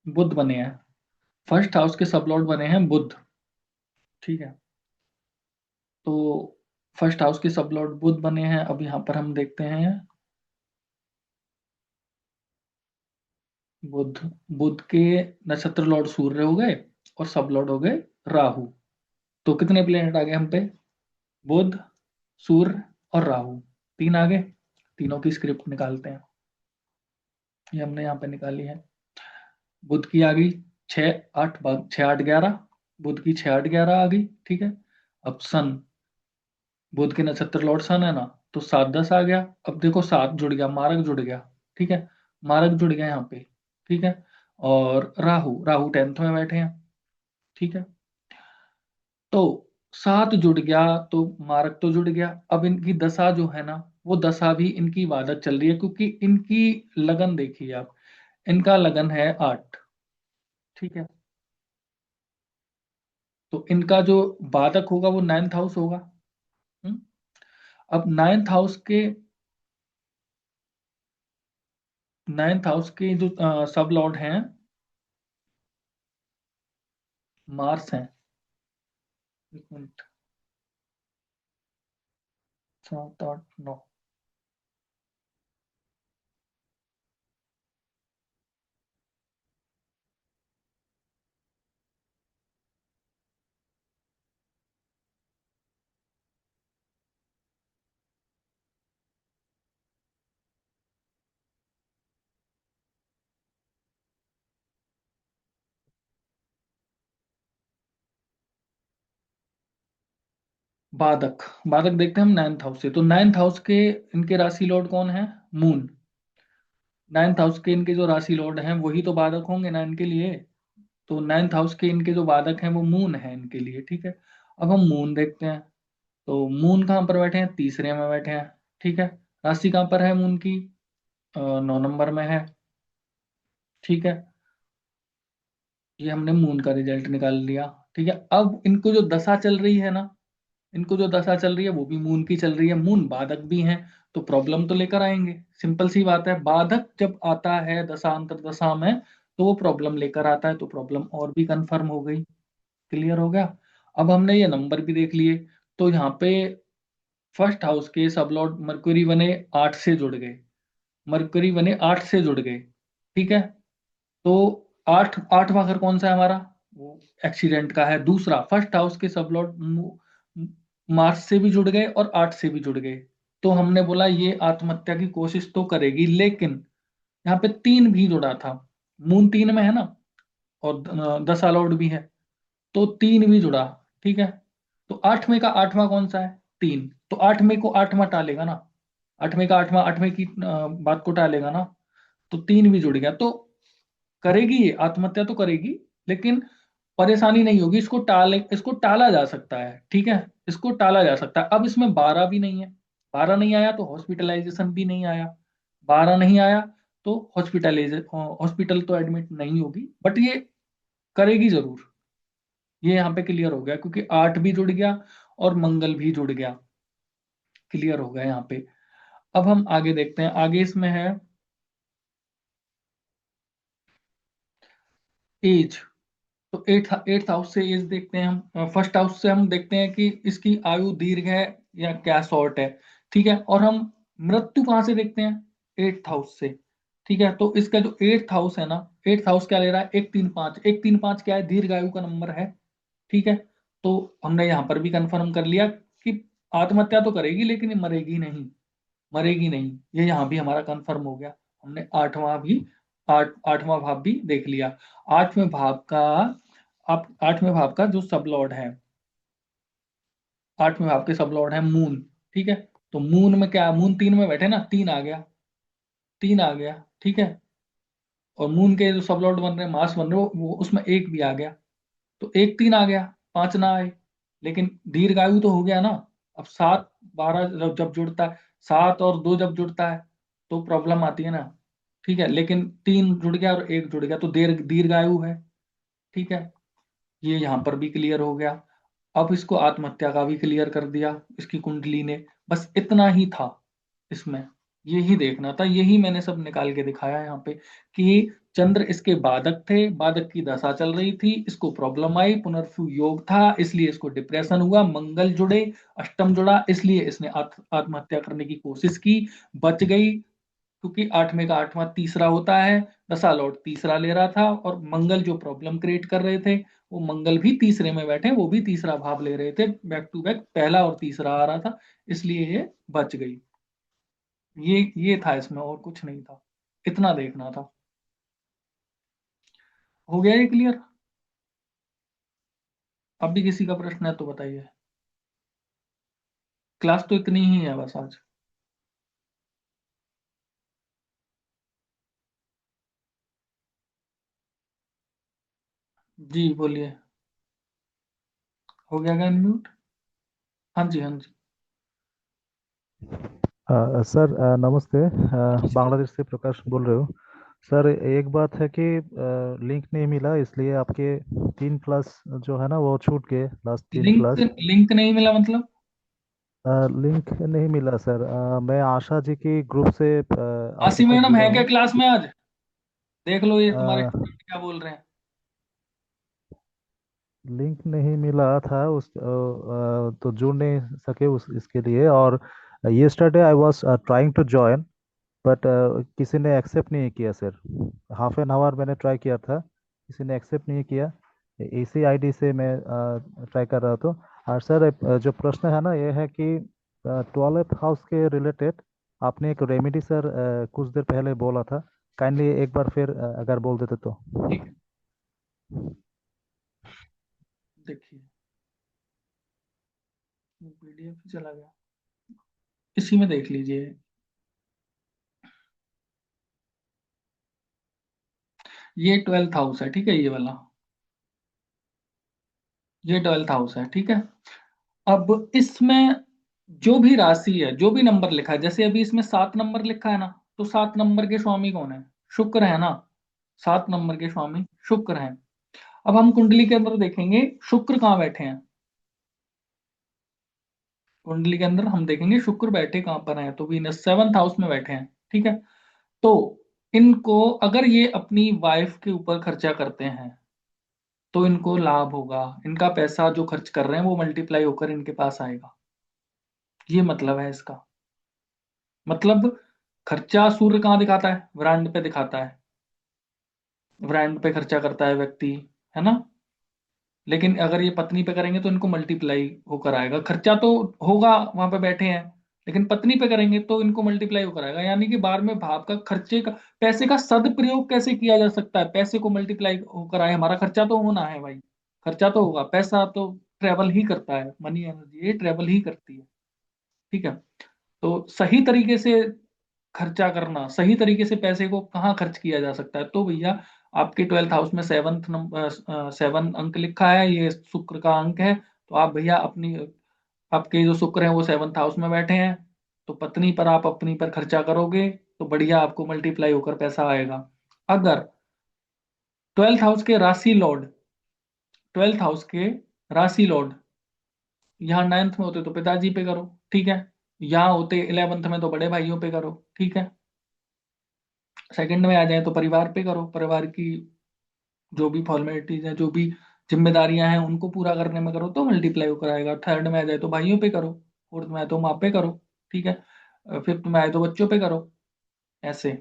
बुध बने हैं, फर्स्ट हाउस के सब लॉर्ड बने हैं बुध, ठीक है। तो फर्स्ट हाउस के सब लॉर्ड बुध बने हैं। अब यहाँ पर हम देखते हैं बुध, बुध के नक्षत्र लॉर्ड सूर्य हो गए और सब लॉर्ड हो गए राहु। तो कितने प्लेनेट आ गए हम पे, बुध, सूर्य और राहु, 3 आ गए। तीनों की स्क्रिप्ट निकालते हैं, ये हमने यहाँ पे निकाली है। बुध की आ गई 6 8 6 8 11, बुध की 6 8 11 आ गई, ठीक है। अब सन, बुध के नक्षत्र लॉर्ड सन है ना, तो 7 10 आ गया। अब देखो 7 जुड़ गया, मारक जुड़ गया, ठीक है। मारक जुड़ गया यहाँ पे, ठीक है। और राहु, राहु 10th में बैठे हैं, ठीक है। तो 7 जुड़ गया, तो मारक तो जुड़ गया। अब इनकी दशा जो है ना, वो दशा भी इनकी बाधक चल रही है, क्योंकि इनकी लगन देखिए आप, इनका लगन है 8, ठीक है। तो इनका जो बाधक होगा वो 9th हाउस होगा। हम्म? अब 9th हाउस के जो सब लॉर्ड हैं, मार्स हैं। एक मिनट, 7 8 9। बाधक, बाधक देखते हैं हम 9th हाउस से। तो 9th हाउस के इनके राशि लॉर्ड कौन है? मून। 9th हाउस के इनके जो राशि लॉर्ड हैं वही तो बाधक होंगे ना इनके लिए। तो 9th हाउस के इनके जो बाधक हैं वो मून है इनके लिए, ठीक है। अब हम मून देखते हैं। तो मून कहाँ पर बैठे हैं? तीसरे में बैठे हैं, ठीक है। राशि कहाँ पर है मून की? 9 नंबर में है, ठीक है। ये हमने मून का रिजल्ट निकाल लिया, ठीक है। अब इनको जो दशा चल रही है ना, इनको जो दशा चल रही है वो भी मून की चल रही है, मून बाधक भी हैं। तो प्रॉब्लम तो लेकर आएंगे, सिंपल सी बात है। बाधक जब आता है दशांतर दशा में, तो वो प्रॉब्लम लेकर आता है, तो प्रॉब्लम और भी कंफर्म हो गई, क्लियर हो गया। अब हमने ये नंबर भी देख लिए। तो यहाँ पे फर्स्ट हाउस के सब लॉर्ड मरकुरी बने 8 से जुड़ गए, मरकुरी बने 8 से जुड़ गए, ठीक है। तो 8वां घर कौन सा है हमारा? वो एक्सीडेंट का है। दूसरा, फर्स्ट हाउस के सब लॉर्ड मार्स से भी जुड़ गए और 8 से भी जुड़ गए। तो हमने बोला ये आत्महत्या की कोशिश तो करेगी, लेकिन यहाँ पे 3 भी जुड़ा था, मून 3 में है ना, और 10 लॉर्ड भी है, तो 3 भी जुड़ा, ठीक है। तो 8वें का 8वां कौन सा है? 3। तो 8वें को 8वां टालेगा ना, 8वें का 8वां 8वें की बात को टालेगा ना। तो 3 भी जुड़ गया, तो करेगी, ये आत्महत्या तो करेगी, लेकिन परेशानी नहीं होगी। इसको टाला जा सकता है, ठीक है। इसको टाला जा सकता है। अब इसमें 12 भी नहीं है, 12 नहीं आया तो हॉस्पिटलाइजेशन भी नहीं आया, 12 नहीं आया तो हॉस्पिटल तो एडमिट नहीं होगी, बट ये करेगी जरूर। ये यहाँ पे क्लियर हो गया, क्योंकि 8 भी जुड़ गया और मंगल भी जुड़ गया, क्लियर हो गया यहाँ पे। अब हम आगे देखते हैं, आगे इसमें है एज। तो एट्थ हाउस से एज देखते हैं हम, फर्स्ट हाउस से हम देखते हैं कि इसकी आयु दीर्घ है या क्या शॉर्ट है, ठीक है। और हम मृत्यु कहाँ से देखते हैं? 8th हाउस से, ठीक है। तो इसका जो 8th हाउस है ना, 8th हाउस क्या ले रहा है? 1 3 5, 1 3 5 क्या है? दीर्घ आयु का नंबर है, ठीक है। तो हमने यहाँ पर भी कंफर्म कर लिया कि आत्महत्या तो करेगी, लेकिन ये मरेगी नहीं, मरेगी नहीं। ये यहाँ भी हमारा कंफर्म हो गया। हमने आठवां भाव भी देख लिया। आठवें भाव का, आप 8वें भाव का जो सब लॉर्ड है, 8वें भाव के सब लॉर्ड है मून, ठीक है। तो मून में क्या? मून 3 में बैठे ना, 3 आ गया, 3 आ गया, ठीक है। और मून के जो सब लॉर्ड बन रहे हैं, मास बन रहे हो, वो उसमें एक भी आ गया, तो 1 3 आ गया, 5 ना आए, लेकिन दीर्घायु तो हो गया ना। अब 7 12 जब जुड़ता है, 7 और 2 जब जुड़ता है, तो प्रॉब्लम आती है ना, ठीक है। लेकिन 3 जुड़ गया और 1 जुड़ गया, तो दीर्घायु है, ठीक है। ये यहाँ पर भी क्लियर हो गया। अब इसको आत्महत्या का भी क्लियर कर दिया इसकी कुंडली ने। बस इतना ही था इसमें, यही देखना था, यही मैंने सब निकाल के दिखाया यहाँ पे कि चंद्र इसके बाधक थे, बाधक की दशा चल रही थी, इसको प्रॉब्लम आई, पुनर्फु योग था इसलिए इसको डिप्रेशन हुआ, मंगल जुड़े, अष्टम जुड़ा, इसलिए इसने आत्महत्या करने की कोशिश की, बच गई। क्योंकि 8वें का 8वां तीसरा होता है, दशा लॉर्ड तीसरा ले रहा था, और मंगल जो प्रॉब्लम क्रिएट कर रहे थे, वो मंगल भी तीसरे में बैठे, वो भी तीसरा भाव ले रहे थे, बैक टू बैक पहला और तीसरा आ रहा था, इसलिए ये बच गई। ये था इसमें, और कुछ नहीं था, इतना देखना था। हो गया ये क्लियर? अब भी किसी का प्रश्न है तो बताइए। क्लास तो इतनी ही है बस आज। जी बोलिए। हो गया क्या अनम्यूट? हाँ जी, हाँ जी। सर नमस्ते, नमस्ते। बांग्लादेश से प्रकाश बोल रहे हो। सर एक बात है कि लिंक नहीं मिला, इसलिए आपके 3 क्लास जो है ना वो छूट गए, लास्ट तीन लिंक क्लास लिंक नहीं मिला मतलब? लिंक नहीं मिला सर। मैं आशा जी की ग्रुप से अभी आशी तक मैडम जुड़ा है क्या हूँ। क्लास में आज? देख लो ये तुम्हारे अ, स्टूडेंट क्या बोल रहे हैं। लिंक नहीं मिला था तो जुड़ नहीं सके उस इसके लिए। और yesterday I was trying to join, but किसी ने एक्सेप्ट नहीं किया सर। हाफ एन आवर मैंने ट्राई किया था, किसी ने एक्सेप्ट नहीं किया। इसी आईडी से मैं ट्राई कर रहा था। और सर जो प्रश्न है ना ये है कि 12th हाउस के रिलेटेड आपने एक रेमेडी सर कुछ देर पहले बोला था। काइंडली एक बार फिर अगर बोल देते तो। ठीक है, देखिए। पीडीएफ चला गया, इसी में देख लीजिए। ये 12th हाउस है, ठीक है, ये वाला। ये 12th हाउस है, ठीक है। अब इसमें जो भी राशि है, जो भी नंबर लिखा है, जैसे अभी इसमें 7 नंबर लिखा है ना, तो 7 नंबर के स्वामी कौन है? शुक्र है ना। 7 नंबर के स्वामी शुक्र हैं। अब हम कुंडली के अंदर देखेंगे शुक्र कहाँ बैठे हैं। कुंडली के अंदर हम देखेंगे शुक्र बैठे कहाँ पर हैं, तो वीनस 7th हाउस में बैठे हैं, ठीक है। तो इनको अगर ये अपनी वाइफ के ऊपर खर्चा करते हैं तो इनको लाभ होगा। इनका पैसा जो खर्च कर रहे हैं वो मल्टीप्लाई होकर इनके पास आएगा। ये मतलब है इसका। मतलब खर्चा सूर्य कहाँ दिखाता है? ब्रांड पे दिखाता है। ब्रांड पे खर्चा करता है व्यक्ति, है ना। लेकिन अगर ये पत्नी पे करेंगे तो इनको मल्टीप्लाई होकर आएगा। खर्चा तो होगा, वहां पे बैठे हैं, लेकिन पत्नी पे करेंगे तो इनको मल्टीप्लाई होकर आएगा। यानी कि बार में भाव का खर्चे का, पैसे का सदप्रयोग कैसे किया जा सकता है? पैसे को मल्टीप्लाई होकर आए। हमारा खर्चा तो होना है भाई, खर्चा तो होगा। पैसा तो ट्रेवल ही करता है, मनी एनर्जी ये ट्रेवल ही करती है, ठीक है। तो सही तरीके से खर्चा करना, सही तरीके से पैसे को कहाँ खर्च किया जा सकता है, तो भैया आपके 12th हाउस में 7 अंक लिखा है, ये शुक्र का अंक है। तो आप भैया अपनी, आपके जो शुक्र है वो 7th हाउस में बैठे हैं, तो पत्नी पर आप अपनी पर खर्चा करोगे तो बढ़िया आपको मल्टीप्लाई होकर पैसा आएगा। अगर 12th हाउस के राशि लॉर्ड, 12th हाउस के राशि लॉर्ड यहाँ 9th में होते तो पिताजी पे करो, ठीक है। यहाँ होते 11th में तो बड़े भाइयों पे करो, ठीक है। सेकंड में आ जाए तो परिवार पे करो, परिवार की जो भी फॉर्मेलिटीज हैं, जो भी जिम्मेदारियां हैं उनको पूरा करने में करो तो मल्टीप्लाई होकर आएगा। थर्ड में आ जाए तो भाइयों पे करो, फोर्थ में आए तो माँ पे करो, ठीक है। फिफ्थ में आए तो बच्चों पे करो, ऐसे।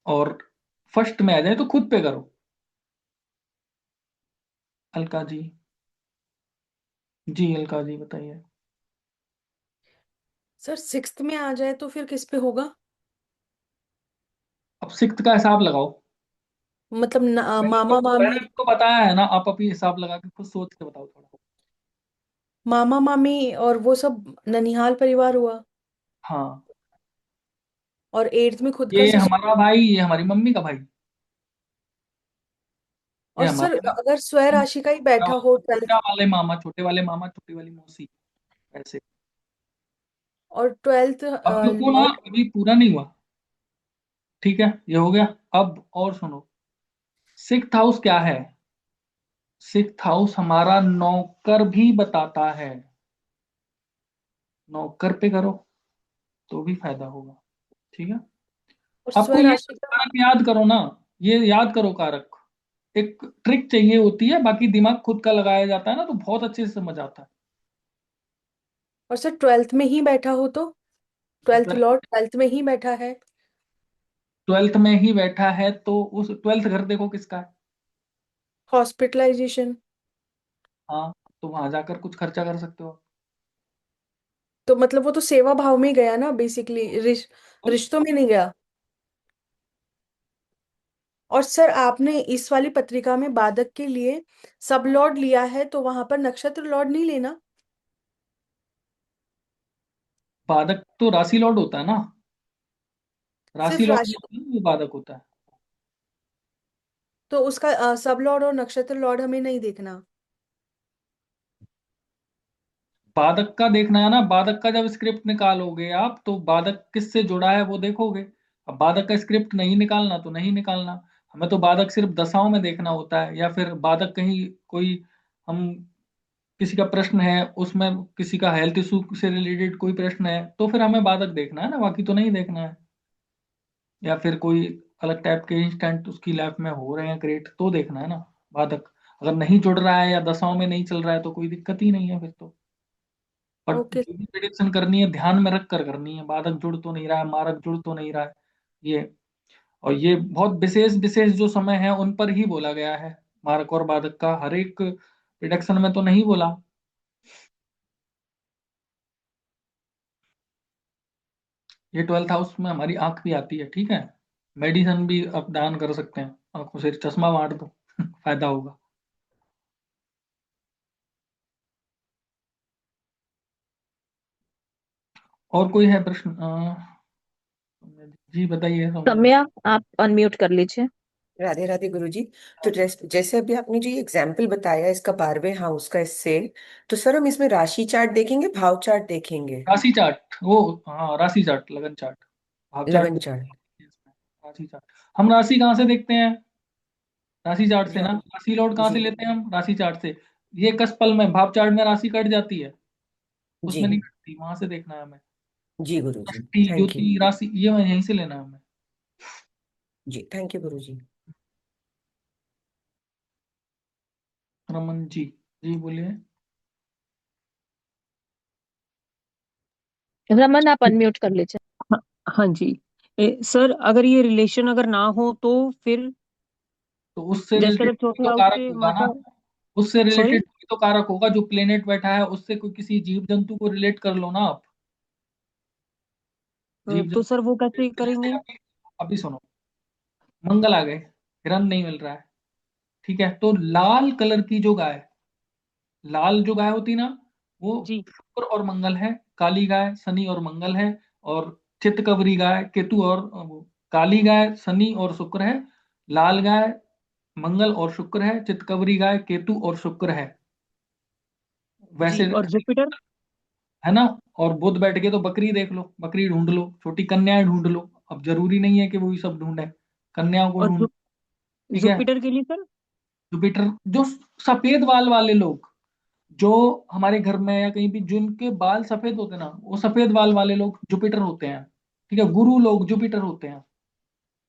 और फर्स्ट में आ जाए तो खुद पे करो। अलका जी। जी अलका जी बताइए। सर सिक्स्थ में आ जाए तो फिर किस पे होगा? अब सिक्स का हिसाब लगाओ। मतलब मामा मैंने मामी। आपको बताया है ना, आप अभी हिसाब लगा के खुद सोच के बताओ थोड़ा। मामा मामी और वो सब ननिहाल परिवार हुआ। हाँ, और एट्थ में खुद का ये सिस्टर। हमारा भाई, ये हमारी मम्मी का भाई, ये और सर हमारे अगर स्वय राशि का ही बैठा हो छोटा 12th, वाले मामा, छोटे वाले मामा, छोटी वाली मौसी, ऐसे। और 12th अब रुको ना, लॉर्ड। अभी पूरा नहीं हुआ, ठीक है, ये हो गया। अब और सुनो, 6th हाउस क्या है? 6th हाउस हमारा नौकर भी बताता है। नौकर पे करो तो भी फायदा होगा, ठीक है। और आपको स्वय ये राशि का। कारक याद करो ना, ये याद करो कारक। एक ट्रिक चाहिए होती है, बाकी दिमाग खुद का लगाया जाता है ना तो बहुत अच्छे से समझ आता है। और सर 12th में ही बैठा हो तो 12th लॉर्ड 12th में ही बैठा है। 12th में ही बैठा है तो उस 12th घर देखो किसका है। हॉस्पिटलाइजेशन। हाँ, तो वहां जाकर कुछ खर्चा कर सकते हो। तो मतलब वो तो सेवा भाव में ही गया ना बेसिकली, रिश्तों में नहीं गया। और सर आपने इस वाली पत्रिका में बाधक के लिए सब लॉर्ड लिया है, तो वहां पर नक्षत्र लॉर्ड नहीं लेना? बाधक तो राशि लॉर्ड होता है ना, राशि सिर्फ लॉर्ड जो राशि? होता है ना, वो बाधक होता है। तो उसका सब लॉर्ड और नक्षत्र लॉर्ड हमें नहीं देखना? बाधक का देखना है ना, बाधक का जब स्क्रिप्ट निकालोगे आप तो बाधक किससे जुड़ा है वो देखोगे। अब बाधक का स्क्रिप्ट नहीं निकालना तो नहीं निकालना। हमें तो बाधक सिर्फ दशाओं में देखना होता है, या फिर बाधक कहीं कोई, हम किसी का प्रश्न है उसमें, किसी का हेल्थ इशू से रिलेटेड कोई प्रश्न है तो फिर हमें बाधक देखना है ना, बाकी तो नहीं देखना है। या फिर कोई अलग टाइप के इंस्टेंट उसकी लाइफ में हो रहे हैं क्रिएट तो देखना है ना बाधक। अगर नहीं जुड़ रहा है या दशाओं में नहीं चल रहा है तो कोई दिक्कत ही नहीं है फिर तो। But okay. जो भी प्रिडिक्शन करनी है ध्यान में रख कर करनी है, बाधक जुड़ तो नहीं रहा है, मारक जुड़ तो नहीं रहा है, ये। और ये बहुत विशेष विशेष जो समय है उन पर ही बोला गया है, मारक और बाधक का हर एक प्रिडिक्शन में तो नहीं बोला। ये 12th हाउस में हमारी आंख भी आती है, ठीक है। मेडिसिन भी आप दान कर सकते हैं, आंखों से चश्मा बांट दो फायदा होगा। और कोई है प्रश्न? जी बताइए सौम्या जी। सम्या, आप अनम्यूट कर लीजिए। राधे राधे गुरुजी। तो जैसे अभी आपने जो ये एग्जाम्पल बताया इसका 12वें हाउस का, इससे तो सर हम इसमें राशि चार्ट देखेंगे, भाव चार्ट देखेंगे? राशि चार्ट वो, हाँ राशि चार्ट, लगन चार्ट, भाव चार्ट लगन तो चार्ट। इसमें। राशि चार्ट, हम राशि कहाँ से देखते हैं? राशि चार्ट से ना। रा- राशि लॉर्ड कहाँ से जी। लेते हैं हम? राशि चार्ट से। ये कस पल में भाव चार्ट में राशि कट जाती है, जी। उसमें नहीं कटती, वहां से देखना है हमें। जी गुरुजी। षष्ठी थैंक यू। ज्योति राशि ये यहीं से लेना है हमें। जी थैंक यू गुरुजी। रमन जी, जी बोलिए। रमन, आप अनम्यूट कर लीजिए। हाँ, हाँ जी। सर अगर ये रिलेशन अगर ना हो तो फिर, तो उससे जैसे रिलेटेड अगर कोई चौथे तो हाउस कारक से होगा ना, माता। उससे सॉरी। रिलेटेड कोई तो कारक होगा, जो प्लेनेट बैठा है उससे कोई किसी जीव जंतु को रिलेट कर लो ना आप। जीव तो जंतु सर वो कैसे तो जैसे करेंगे? अभी सुनो, मंगल आ गए, हिरन नहीं मिल रहा है, ठीक है, तो लाल कलर की जो गाय, लाल जो गाय होती ना, वो जी। शुक्र और मंगल है। काली गाय शनि और मंगल है। और चितकबरी गाय केतु और काली गाय शनि और शुक्र है। लाल गाय मंगल और शुक्र है। चितकबरी गाय केतु और शुक्र है। जी, वैसे और जुपिटर? है ना। और बुध बैठ के तो बकरी देख लो, बकरी ढूंढ लो, छोटी कन्याएं ढूंढ लो। अब जरूरी नहीं है कि वो ही सब ढूंढे, कन्याओं को और ढूंढ। ठीक है। जुपिटर के लिए सर? जुपिटर जो सफेद बाल वाले लोग, जो हमारे घर में या कहीं भी जिनके बाल सफेद होते हैं ना, वो सफेद बाल वाले लोग जुपिटर होते हैं। ठीक है, गुरु लोग जुपिटर होते हैं।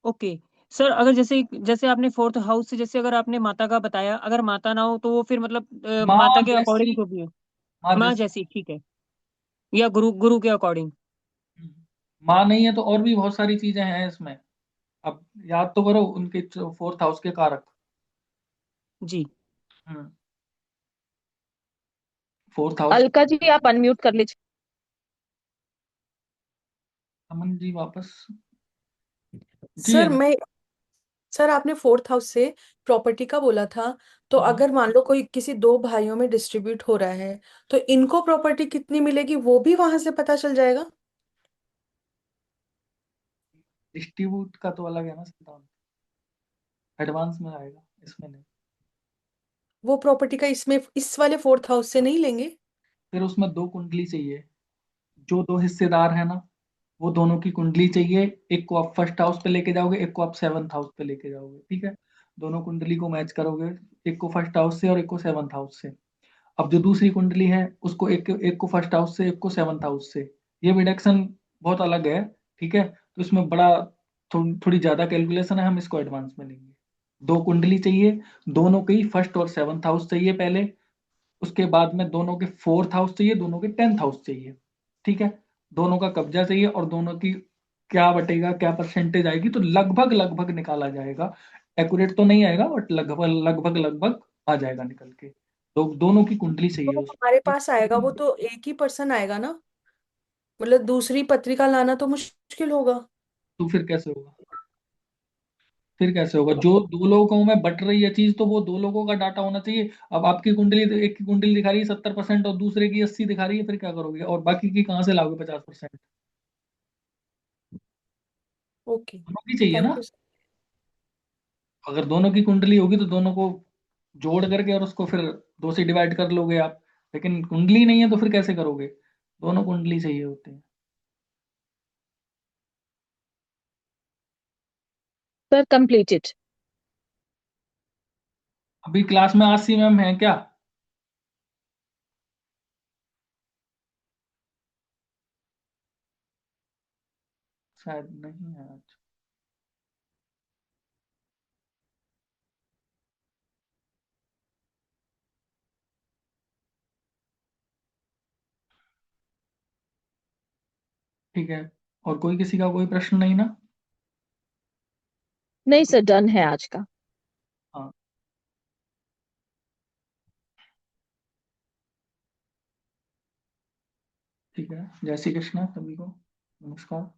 ओके। सर अगर जैसे जैसे आपने फोर्थ हाउस से, जैसे अगर आपने माता का बताया, अगर माता ना हो तो वो फिर मतलब माता माँ के जैसी, अकॉर्डिंग जो भी हो। माँ माँ जैसी। जैसी, ठीक है। या गुरु गुरु के अकॉर्डिंग। माँ नहीं है तो और भी बहुत सारी चीजें हैं इसमें। अब याद तो करो उनके 4th हाउस के कारक। जी। हम्म 4th हाउस। अलका जी, आप अनम्यूट कर लीजिए। अमन जी वापस। जी सर मैं सर आपने फोर्थ हाउस से प्रॉपर्टी का बोला था, तो अगर मान लो कोई किसी दो भाइयों में डिस्ट्रीब्यूट हो रहा है, तो इनको प्रॉपर्टी कितनी मिलेगी वो भी वहां से पता चल जाएगा? डिस्ट्रीब्यूट का तो अलग है ना सिद्धांत, एडवांस में आएगा, इसमें नहीं। वो प्रॉपर्टी का इसमें इस वाले फोर्थ हाउस से नहीं लेंगे? फिर उसमें दो कुंडली चाहिए, जो दो हिस्सेदार है ना, वो दोनों की कुंडली चाहिए। एक को आप 1st हाउस पे लेके जाओगे, एक को आप 7th हाउस पे लेके जाओगे, ठीक है। दोनों कुंडली को मैच करोगे, एक को 1st हाउस से और एक को 7th हाउस से। अब जो दूसरी कुंडली है उसको एक एक को 1st हाउस से, एक को 7th हाउस से। ये डिडक्शन बहुत अलग है, ठीक है। तो इसमें बड़ा थोड़ी ज्यादा कैलकुलेशन है, हम इसको एडवांस में लेंगे। दो कुंडली चाहिए, दोनों की 1st और 7th हाउस चाहिए पहले। उसके बाद में दोनों के 4th हाउस चाहिए, दोनों के 10th हाउस चाहिए, ठीक है। दोनों का कब्जा चाहिए और दोनों की क्या बटेगा, क्या परसेंटेज आएगी, तो लगभग लगभग निकाला जाएगा। एक्यूरेट तो नहीं आएगा बट लगभग लगभग लगभग आ जाएगा निकल के। तो दोनों की कुंडली चाहिए तो उसमें। हमारे पास आएगा वो तो एक ही पर्सन आएगा ना? मतलब दूसरी पत्रिका लाना तो मुश्किल होगा। तो फिर कैसे होगा? फिर कैसे होगा? जो दो लोगों में बट रही है चीज, तो वो दो लोगों का डाटा होना चाहिए। अब आपकी कुंडली तो एक की कुंडली दिखा रही है 70% और दूसरे की 80 दिखा रही है, फिर क्या करोगे? और बाकी की कहाँ से लाओगे 50%? ओके, दोनों की चाहिए थैंक ना। You sir. अगर दोनों की कुंडली होगी तो दोनों को जोड़ करके और उसको फिर दो से डिवाइड कर लोगे आप। लेकिन कुंडली नहीं है तो फिर कैसे करोगे? दोनों कुंडली चाहिए होती है। Sir completed. अभी क्लास में आरसी मैम है क्या? शायद नहीं है आज। ठीक है। और कोई किसी का कोई प्रश्न नहीं ना? नहीं सर, डन है आज का। हाँ, ठीक है। जय श्री कृष्ण सभी को। नमस्कार।